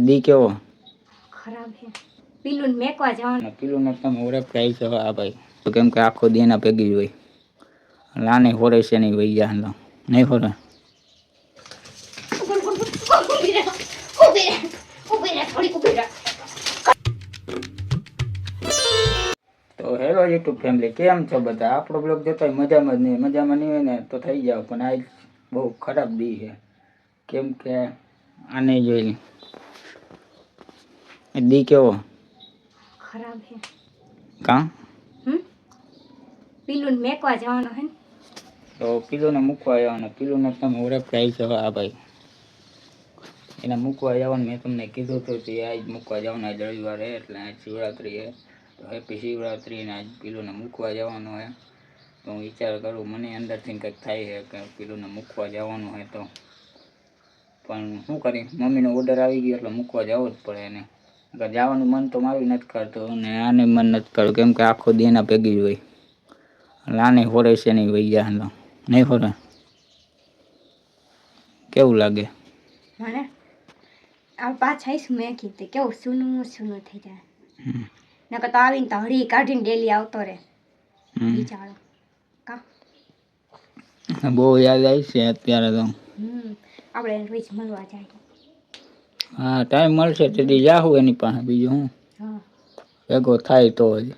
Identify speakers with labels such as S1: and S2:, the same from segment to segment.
S1: દી કેવો
S2: ખરાબ છે. પીલું મેકવા જવાનું.
S1: પીલું ને તમે ઓળખ આવી છે આ ભાઈ તો કેમ કે આખો દી એના ભેગી જ હોય. લાને હોરે છે નહીં વહી ગયા નહીં હોરે. તો હેલો યુટ્યુબ ફેમિલી, કેમ છો બધા? આપણો બ્લોગ જોતા હોય મજામાં જ નહીં, મજામાં નહીં હોય ને તો થઈ જાવ. પણ આજ બહુ ખરાબ દી છે કેમ કે આને જોઈ દી કેવો
S2: ખરાબ છે.
S1: કાં
S2: પીલું મેકવા જવાનું હે ને
S1: તો પીલું ને મૂકવા આવવાનું. પીલું ને તમે ઓળખ આવી છે આ ભાઈ એને મૂકવા જવાનું. મેં તમને કીધું હતું કે આજ મૂકવા જવાનું. આજ રવિવારે એટલે આજ શિવરાત્રી છે તો હેપી શિવરાત્રી ને આજ પીલુંને મૂકવા જવાનું છે. તો હું વિચાર કરું, મને અંદરથી કંઈક થાય છે કે પીલુંને મૂકવા જવાનું હોય તો પણ શું કરી, મમ્મીનો ઓર્ડર આવી ગયો એટલે મૂકવા જવું જ પડે એને. જવાનું મન તો મારું નથી કરતું અને આને મન નથી કરતું કેમ કે આખો દી એના ભેગી જ હોય. લાને હોરે છે નહીં વહી ગયા નહીં હોરે. કેવું લાગે
S2: મને? આ પાછા આવીશું મેં કીધું કેવું સૂનું સૂનું થઈ જાય. નકર તો આવીને તો હળી કાઢીને ડેલી આવતો રહે બિચારો.
S1: બહુ યાદ આવી છે અત્યારે તો.
S2: આપણે રોજ મળવા જાય.
S1: હા, ટાઈમ મળશે તેથી જાહું એની પાસે. બીજું હું ભેગો થાય તો જ.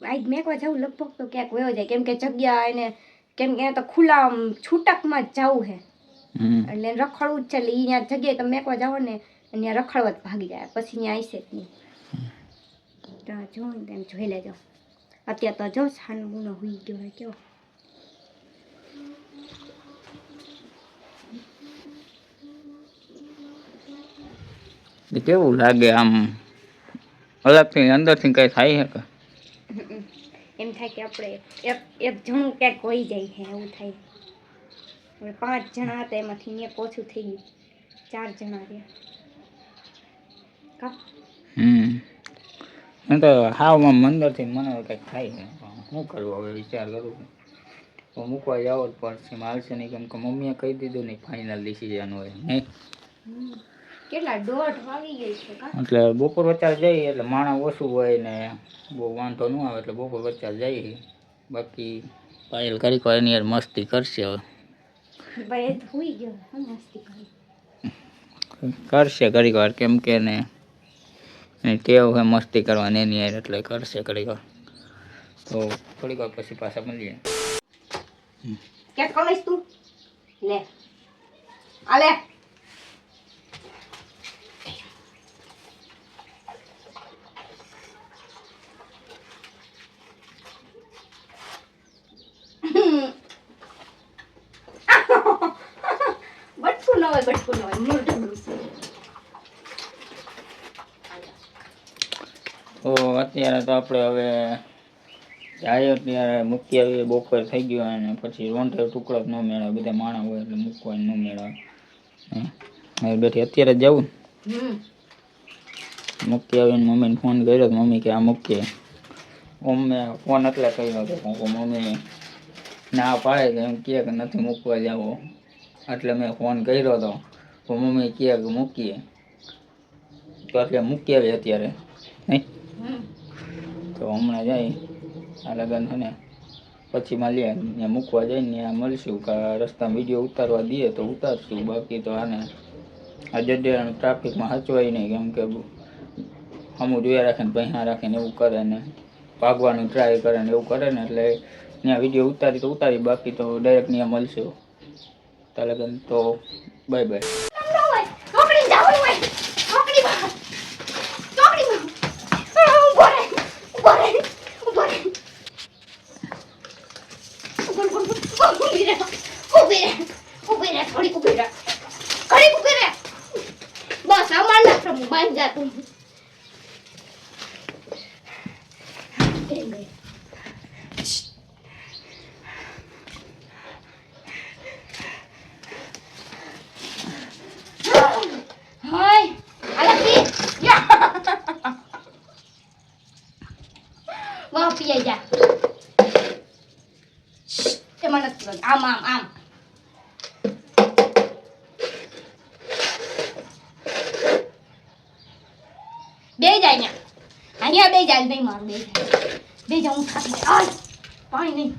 S2: આજ મેકવા જવું લગભગ તો ક્યાંક વયો જાય કેમ કે જગ્યા એને કેમ કે તો ખુલ્લા છૂટકમાં જ જવું છે એટલે રખડવું જ છે. એટલે અહીંયા જગ્યાએ તમે મેકવા જાઓ ને ત્યાં રખડવા જ ભાગી જાય. પછી ત્યાં આવશે જ નહીં. તો જો ને તેમ જોઈ લેજો. અત્યારે તો જો છાનો ગુનો હોઈ ગયો હોય કેવો.
S1: કેવું લાગે આમ અલગથી અંદરથી કઈ થાય છે?
S2: એમ થાય કે આપણે એક જણું ક્યાંક હોઈ જાય છે એવું થાય. હવે 5 જણા હતા એમાંથી એક ઓછું થઈ ગયું. 4 જણા રહ્યા.
S1: એમ તો હાવ અંદરથી મને કંઈક થાય છે. શું કરવું હવે વિચાર કરું તો મૂકવા જાવ જ પડશે. હાલશે નહીં કેમ કે મમ્મીએ કહી દીધું નહીં ફાઇનલ ડિસિઝન હોય નહીં.
S2: કેટલા 1:30 વાગી ગઈ છે
S1: એટલે બપોર વચ્ચે જઈએ એટલે માણસ ઓછું હોય ને બહુ વાંધો ન આવે એટલે બપોર વચ્ચે જઈએ. બાકી પાયલ કરી એની યાર મસ્તી કરશે હવે.
S2: ભાઈ હોઈ ગયો મસ્તી
S1: કરશે ઘડીક વાર કેમ કે ને ટેવ હોય મસ્તી કરવાની એની યાર એટલે કરશે ઘડીક વાર. તો થોડીક વાર પછી પાછા મળીએ.
S2: ક્યાં કલેશ તું લે આલે બટકું ન હોય મોઢું.
S1: તો અત્યારે તો આપણે હવે જાય ત્યારે મૂકી આવીએ. બપોર થઈ ગયો અને પછી રોંઢે ટુકડો ન મેળવે. બધા માણસ હોય એટલે મૂકવા ન મેળવે. હવે બેઠી અત્યારે જ જવું મૂકી આવીને મમ્મીને ફોન કર્યો. મમ્મી કે આ મૂકીએ. મેં ફોન એટલે કર્યો હતો મમ્મી ના પાડે કે એમ કહે કે નથી મૂકવા જવું એટલે મેં ફોન કર્યો હતો. તો મમ્મી કહે કે મૂકીએ તો એટલે મૂકી આવીએ અત્યારે નહીં. તો હમણાં જાય આ લગન છે ને પછી મળીએ. ત્યાં મૂકવા જઈને ત્યાં મળીશું. રસ્તામાં વિડીયો ઉતારવા દઈએ તો ઉતારશું. બાકી તો આને આ જડ્યાનું ટ્રાફિકમાં હચવાય નહીં કેમ કે અમુક જોયા રાખે ને પૈસા રાખે ને એવું કરે ને ભાગવાનું ટ્રાય કરે ને એવું કરે ને એટલે ત્યાં વિડીયો ઉતારી તો ઉતારી. બાકી તો ડાયરેક્ટ ત્યાં મળશું. ત્યાં લગન તો બાય બાય.
S2: બસ અમાર ના પ્રભુ બાંધ જા તું. હાય આલકી વાહ પીઈ જા. તે મને આમ આમ આમ બે જાય ને અહીંયા બે જાય નહીં મારું બે જાય હું થાકી જાય આય પાણી નહીં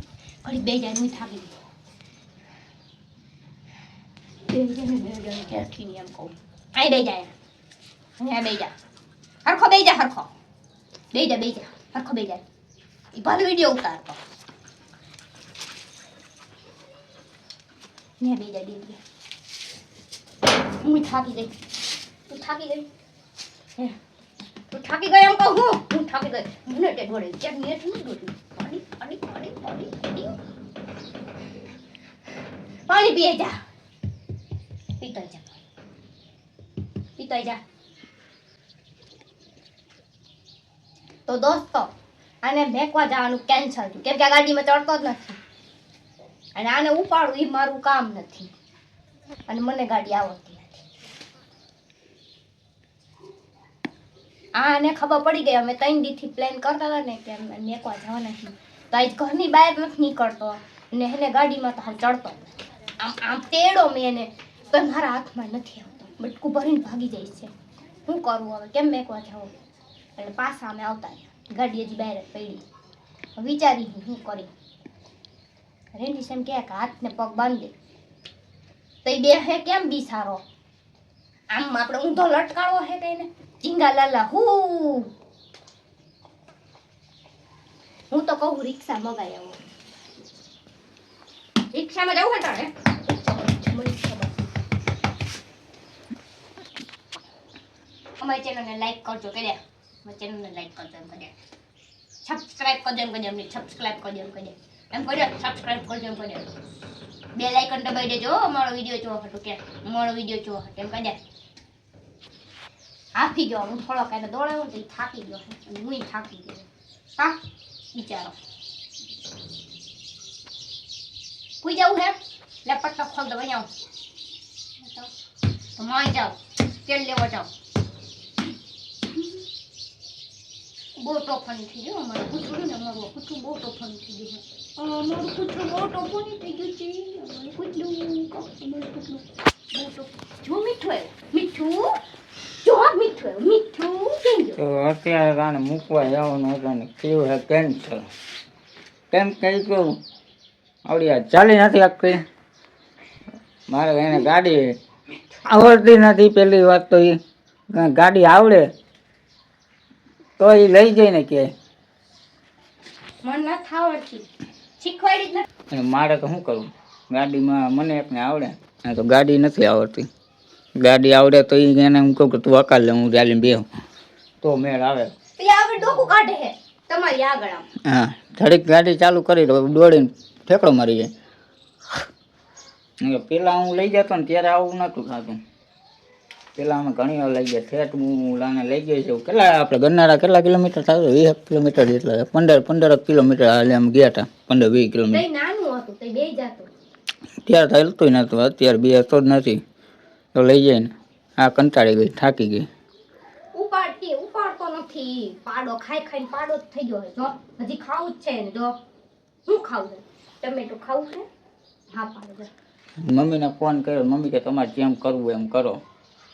S2: ઘડી બે જાય હું થાકી જાય એમ કહું અહીં બે જાય અહીંયા બે જા હરખો બે જા હરખો બે જા હરખો બે જાય એ ભલે વિડીયો ઉતારતો ને બે જા હું થાકી ગઈ તું થાકી ગઈ તું થાકી ગઈ એમ કહું હું થાકી ગઈ મને તે દોડે ક્યાંક નેટ નહીં દોડ્યું પાણી પીએ જા પીતો જા તો દોસ્તો આને મેકવા જવાનું કેન્સલ થયું કેમ કે આ ગાડીમાં ચડતો જ નથી અને આને ઉપાડવું એ મારું કામ નથી અને મને ગાડી આવડતી નથી આને ખબર પડી ગઈ અમે 3 દીથી પ્લાન કરતા હતા ને કે અમે મેકવા જવાના છીએ તો આજ ઘરની બહાર નથી નીકળતો અને એને ગાડીમાં તો હાલ ચડતો આમ તેડો મેં એને તો મારા હાથમાં નથી આવતો બટકું ભરીને ભાગી જાય છે શું કરવું હવે કેમ મેકવા જાઉં એટલે પાછા અમે આવતા રહ્યા ગાડી હજી બહાર જ પડી વિચારી શું કરી રેન્ડી એમ કે હાથને પગ બાંધી તો એ બે હે કેમ બી સારો આમ આપણે ઊંધો લટકાળો હે કઈ ને ઝીંગા લાલા હું તો કહું રિક્ષા મગાઈ આવું રિક્ષામાં જવું હટાડે અમારી ચેનલને લાઈક કરજો કર્યા અમારી ચેનલને લાઈક કરજો એમ કર્યા સબસ્ક્રાઇબ કરજો એમ કર્યા એમની સબસ્ક્રાઇબ કરજો એમ કર્યા એમ કર્યા સબસ્ક્રાઇબ કરજો એમ કર્યા બે લાઇકન દબાઈ દેજો અમારો વિડીયો જોવા હતો કે અમારો વિડીયો જોવા હતો એમ કર્યા હાફી ગયો હું થોડો કાંઈ દોડાવ્યો તો એ થાકી ગયો અને હું થાકી ગયો હા બિચારો કોઈ જવું હે લેપટોપ ખોલ દો બનાવો તો માઈ જાઓ તેલ લેવા જાઓ બહુ તોફાની થઈ ગયું અમારું કૂતરું ને અમારું કૂતરું બહુ તોફાની થઈ ગયું અમારું કૂતરું બહુ તોફાની થઈ ગયું છે અમારું કૂતરું બહુ જો મીઠું જો મીઠું
S1: તો અત્યારે આને મૂકવા જવાનું હતું ને કેવું હે કેન્સલ કેમ કહી કહું આવડી આ ચાલી નથી આપતી મારે એને ગાડી આવડતી નથી પહેલી વાત તો એ ગાડી આવડે તો એ લઈ જઈને કે
S2: મને નથી આવડતી શીખવાડી જ નથી
S1: અને મારે તો શું કરવું ગાડીમાં મને એકને આવડે તો ગાડી નથી આવડતી ગાડી આવડે તો એને હું કહું કે તું અકાલ લે હું ચાલીને બેહું તો મેળ આવે
S2: તો આગળ ડોકું કાઢે હે તમારી આગળ આમ
S1: હા થોડીક ગાડી ચાલુ કરી દો દોડીને ઠેકડો મારી જાય પેલા હું લઈ જતો ને ત્યારે આવું નહોતું થતું પેલા અમે ઘણી વાર લઈ ગયા ઠેઠ હું લાને લઈ ગઈ છું કેટલા આપણે ગરનાળા કેટલા કિલોમીટર થાય 20 કિલોમીટર જેટલા 15 કિલોમીટર હાલે અમે ગયા હતા 15-20 કિલોમીટર
S2: નાનું હતું તે બે જાતો
S1: ત્યારે થયેલું નહોતું અત્યારે બે તો જ નથી તો લઈ જાય ને આ કંટાળી ગઈ થાકી ગઈ
S2: ઉપાડતો નથી પાડો ખાઈને પાડો જ થઈ ગયો જો હજી ખાવું જ છે ને જો શું ખાવું છે ટમેટો ખાવું છે હા પાડો
S1: મમ્મીને ફોન કર્યો મમ્મી કે તમારે જેમ કરવું એમ કરો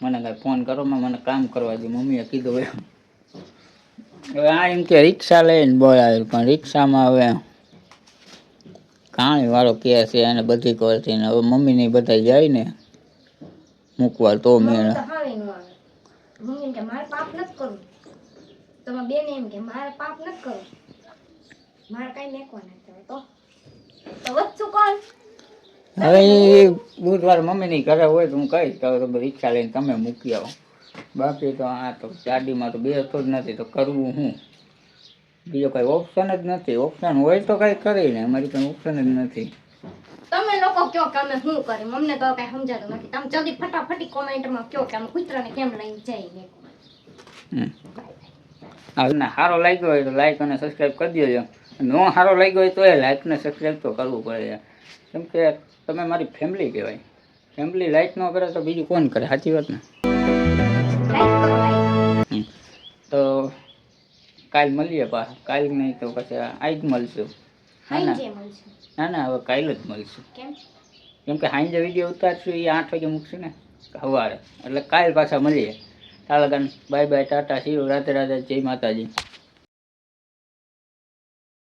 S1: મને કાંઈ ફોન કરો મને કામ કરવા દે મમ્મીએ કીધું એમ હવે આ એમ કે રિક્ષા લઈને બોલાવે પણ રિક્ષામાં હવે કાણી વાળો કે છે એને બધી કરતી ને હવે મમ્મીને બધા જાય ને મૂકવા તો મેળ
S2: મમ્મી કે મારે પાપ નથી કરવું તમારા બેન એમ કે મારે પાપ નથી કરવું મારે કઈ મેકવા નથી તો વચ્ચું કોણ
S1: હવે બુધવાર મમ્મીની ઘરે હોય તો હું કહીશ કે હવે તમે રિક્ષા લઈને તમે મૂકી આવો બાકી તો આ તો ગાડીમાં તો બેસતો જ નથી તો કરવું શું બીજો કઈ ઓપ્શન જ નથી ઓપ્શન હોય તો કઈ કરીને અમારી પાસે ઓપ્શન જ નથી
S2: તમે લોકો કયો કે અમે શું કરી અમને તો કઈ સમજાતું નથી તમે જલ્દી ફટાફટી કોમેન્ટમાં કયો કે અમે કૂતરાને કેમ લઈને જઈએ
S1: હા સારો લાગ્યો હોય તો લાઈક અને સબસ્ક્રાઈબ કરી દેજો નો સારો લાગ્યો હોય તો એ લાઈક ને સબસ્ક્રાઈબ તો કરવું પડે કેમ કે તમે મારી ફેમિલી કહેવાય ફેમિલી લાઈક ન કરે તો બીજું કોણ કરે સાચી વાત ને તો કાલ મળીએ પાછા કાલ નહીં તો પછી આજ મળશું ના હવે કાલ જ મળશું કેમ કે સાંજે વિડીયો ઉતારશું એ 8 વાગે મૂકશું ને સવારે એટલે કાલ પાછા મળીએ ચાલો કાન bye bye Tata C you Radhe Radhe જય માતાજી.